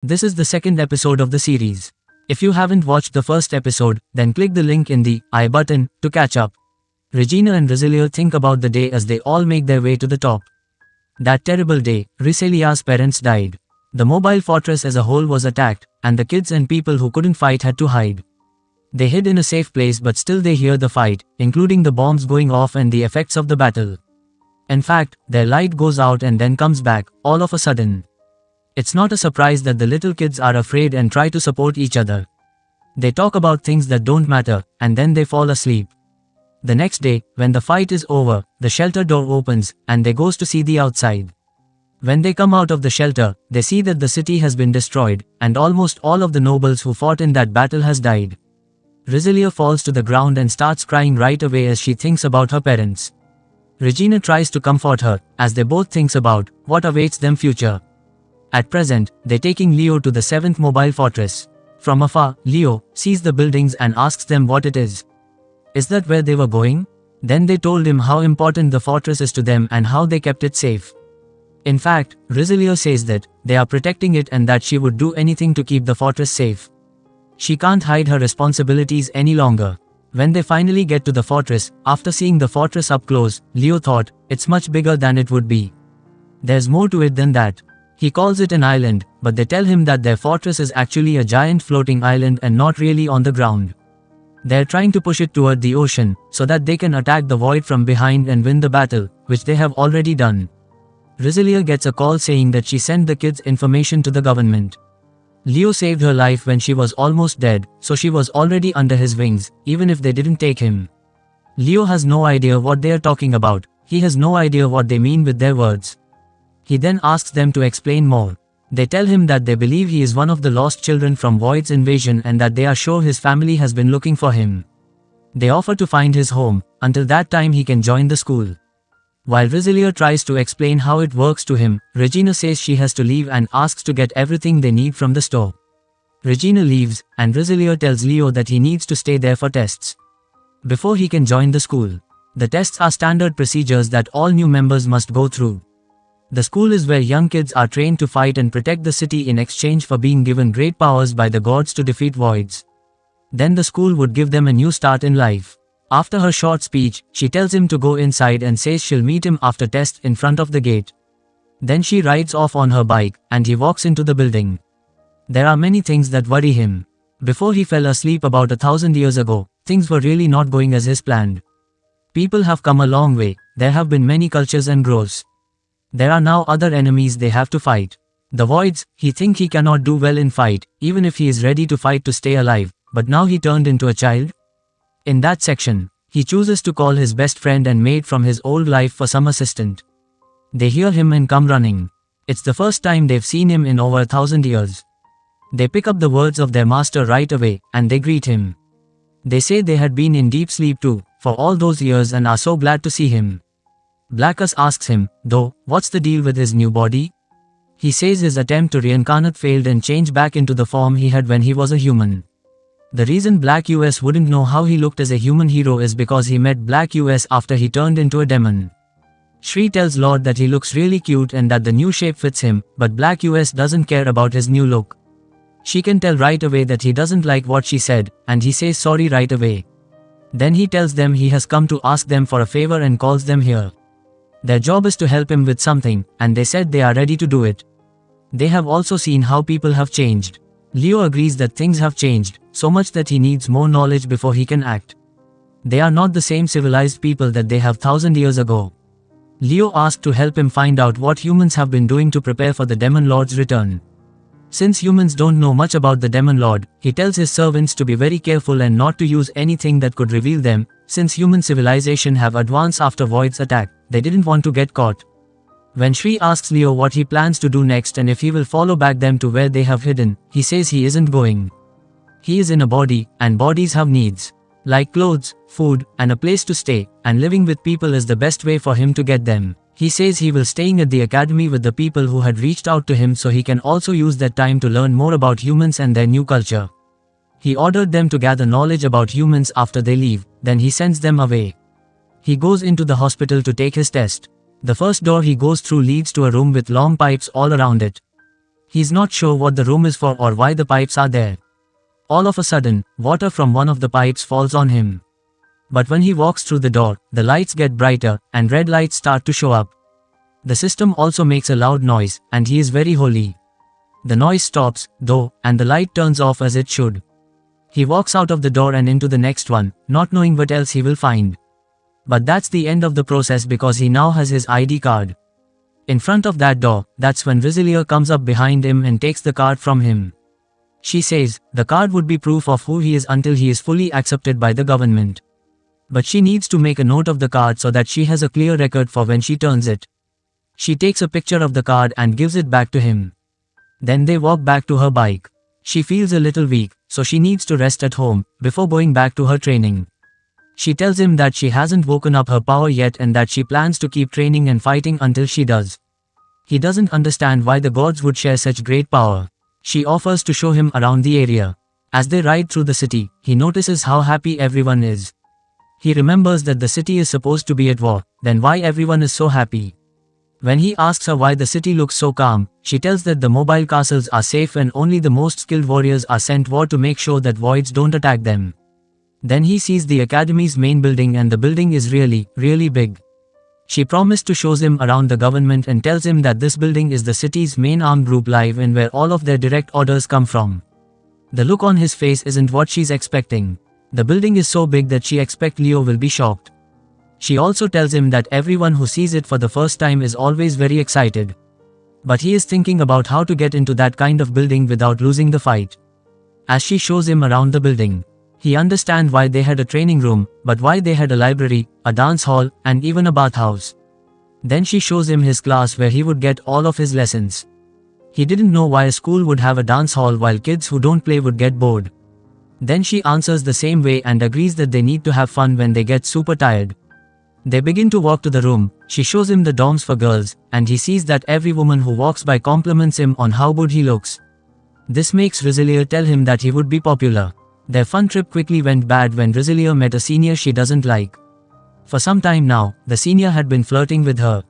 This is the second episode of the series. If you haven't watched the first episode, then click the link in the I button to catch up. Regina and Rosalia think about the day as they all make their way to the top. That terrible day, Rosalia's parents died. The mobile fortress as a whole was attacked, and the kids and people who couldn't fight had to hide. They hid in a safe place, but still they hear the fight, including the bombs going off and the effects of the battle. In fact, their light goes out and then comes back, all of a sudden. It's not a surprise that the little kids are afraid and try to support each other. They talk about things that don't matter, and then they fall asleep. The next day, when the fight is over, the shelter door opens, and they goes to see the outside. When they come out of the shelter, they see that the city has been destroyed, and almost all of the nobles who fought in that battle has died. Rosalia falls to the ground and starts crying right away as she thinks about her parents. Regina tries to comfort her, as they both think about what awaits them future. At present, they're taking Leo to the 7th mobile fortress. From afar, Leo sees the buildings and asks them what it is. Is that where they were going? Then they told him how important the fortress is to them and how they kept it safe. In fact, Rosalia says that they are protecting it and that she would do anything to keep the fortress safe. She can't hide her responsibilities any longer. When they finally get to the fortress, after seeing the fortress up close, Leo thought, it's much bigger than it would be. There's more to it than that. He calls it an island, but they tell him that their fortress is actually a giant floating island and not really on the ground. They're trying to push it toward the ocean, so that they can attack the void from behind and win the battle, which they have already done. Rosalia gets a call saying that she sent the kids information to the government. Leo saved her life when she was almost dead, so she was already under his wings, even if they didn't take him. Leo has no idea what they are talking about. He has no idea what they mean with their words. He then asks them to explain more. They tell him that they believe he is one of the lost children from Void's invasion and that they are sure his family has been looking for him. They offer to find his home, until that time he can join the school. While Rosalia tries to explain how it works to him, Regina says she has to leave and asks to get everything they need from the store. Regina leaves, and Rosalia tells Leo that he needs to stay there for tests before he can join the school. The tests are standard procedures that all new members must go through. The school is where young kids are trained to fight and protect the city in exchange for being given great powers by the gods to defeat voids. Then the school would give them a new start in life. After her short speech, she tells him to go inside and says she'll meet him after tests in front of the gate. Then she rides off on her bike, and he walks into the building. There are many things that worry him. Before he fell asleep about 1,000 years ago, things were really not going as his planned. People have come a long way, there have been many cultures and growths. There are now other enemies they have to fight. The voids, he thinks he cannot do well in fight, even if he is ready to fight to stay alive, but now he turned into a child? In that section, he chooses to call his best friend and mate from his old life for some assistant. They hear him and come running. It's the first time they've seen him in over 1,000 years. They pick up the words of their master right away, and they greet him. They say they had been in deep sleep too, for all those years and are so glad to see him. Blackus asks him, though, what's the deal with his new body? He says his attempt to reincarnate failed and change back into the form he had when he was a human. The reason Black US wouldn't know how he looked as a human hero is because he met Black US after he turned into a demon. Shri tells Lord that he looks really cute and that the new shape fits him, but Black US doesn't care about his new look. She can tell right away that he doesn't like what she said, and he says sorry right away. Then he tells them he has come to ask them for a favor and calls them here. Their job is to help him with something, and they said they are ready to do it. They have also seen how people have changed. Leo agrees that things have changed, so much that he needs more knowledge before he can act. They are not the same civilized people that they have 1,000 years ago. Leo asked to help him find out what humans have been doing to prepare for the Demon Lord's return. Since humans don't know much about the Demon Lord, he tells his servants to be very careful and not to use anything that could reveal them. Since human civilization have advanced after Void's attack, they didn't want to get caught. When Shri asks Leo what he plans to do next and if he will follow back them to where they have hidden, he says he isn't going. He is in a body, and bodies have needs. Like clothes, food, and a place to stay, and living with people is the best way for him to get them. He says he will staying at the academy with the people who had reached out to him so he can also use that time to learn more about humans and their new culture. He ordered them to gather knowledge about humans after they leave, then he sends them away. He goes into the hospital to take his test. The first door he goes through leads to a room with long pipes all around it. He's not sure what the room is for or why the pipes are there. All of a sudden, water from one of the pipes falls on him. But when he walks through the door, the lights get brighter, and red lights start to show up. The system also makes a loud noise, and he is very holy. The noise stops, though, and the light turns off as it should. He walks out of the door and into the next one, not knowing what else he will find. But that's the end of the process because he now has his ID card. In front of that door, that's when Rizalier comes up behind him and takes the card from him. She says, the card would be proof of who he is until he is fully accepted by the government. But she needs to make a note of the card so that she has a clear record for when she turns it. She takes a picture of the card and gives it back to him. Then they walk back to her bike. She feels a little weak, so she needs to rest at home, before going back to her training. She tells him that she hasn't woken up her power yet and that she plans to keep training and fighting until she does. He doesn't understand why the gods would share such great power. She offers to show him around the area. As they ride through the city, he notices how happy everyone is. He remembers that the city is supposed to be at war, then why everyone is so happy. When he asks her why the city looks so calm, she tells that the mobile castles are safe and only the most skilled warriors are sent war to make sure that voids don't attack them. Then he sees the academy's main building and the building is really, really big. She promised to show him around the government and tells him that this building is the city's main armed group live and where all of their direct orders come from. The look on his face isn't what she's expecting. The building is so big that she expects Leo will be shocked. She also tells him that everyone who sees it for the first time is always very excited. But he is thinking about how to get into that kind of building without losing the fight. As she shows him around the building, he understands why they had a training room, but why they had a library, a dance hall, and even a bathhouse. Then she shows him his class where he would get all of his lessons. He didn't know why a school would have a dance hall while kids who don't play would get bored. Then she answers the same way and agrees that they need to have fun when they get super tired. They begin to walk to the room. She shows him the dorms for girls, and he sees that every woman who walks by compliments him on how good he looks. This makes Rizalier tell him that he would be popular. Their fun trip quickly went bad when Rizalier met a senior she doesn't like. For some time now, the senior had been flirting with her.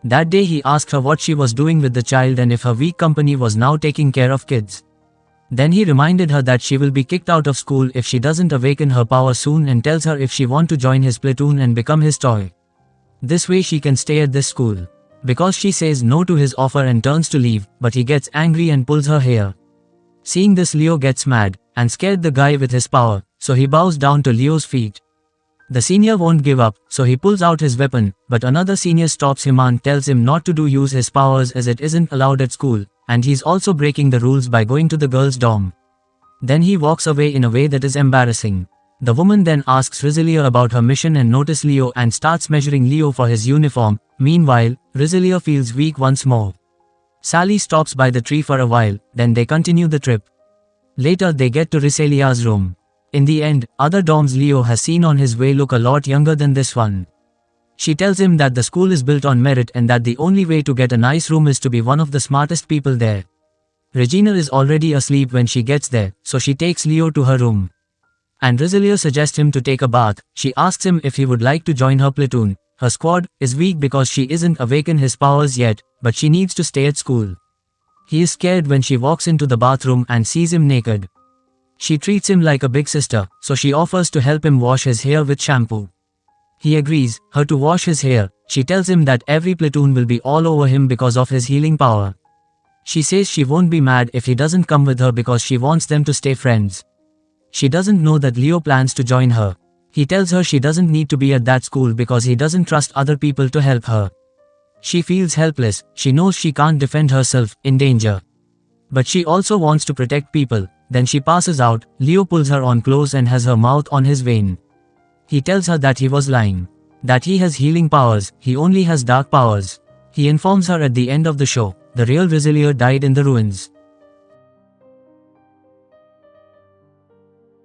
That day he asked her what she was doing with the child and if her weak company was now taking care of kids. Then he reminded her that she will be kicked out of school if she doesn't awaken her power soon and tells her if she wants to join his platoon and become his toy. This way she can stay at this school. Because she says no to his offer and turns to leave, but he gets angry and pulls her hair. Seeing this, Leo gets mad and scared the guy with his power, so he bows down to Leo's feet. The senior won't give up, so he pulls out his weapon, but another senior stops him and tells him not to use his powers as it isn't allowed at school, and he's also breaking the rules by going to the girls' dorm. Then he walks away in a way that is embarrassing. The woman then asks Rizalier about her mission and notices Leo and starts measuring Leo for his uniform. Meanwhile, Rizalier feels weak once more. Sally stops by the tree for a while, then they continue the trip. Later they get to Risalier's room. In the end, other dorms Leo has seen on his way look a lot younger than this one. She tells him that the school is built on merit and that the only way to get a nice room is to be one of the smartest people there. Regina is already asleep when she gets there, so she takes Leo to her room. And Rizalier suggests him to take a bath. She asks him if he would like to join her platoon. Her squad is weak because she isn't awakened his powers yet, but she needs to stay at school. He is scared when she walks into the bathroom and sees him naked. She treats him like a big sister, so she offers to help him wash his hair with shampoo. He agrees her to wash his hair. She tells him that every platoon will be all over him because of his healing power. She says she won't be mad if he doesn't come with her because she wants them to stay friends. She doesn't know that Leo plans to join her. He tells her she doesn't need to be at that school because he doesn't trust other people to help her. She feels helpless. She knows she can't defend herself, in danger. But she also wants to protect people. Then she passes out. Leo pulls her on close and has her mouth on his vein. He tells her that he was lying. That he has healing powers, he only has dark powers. He informs her at the end of the show, the real Rizalier died in the ruins.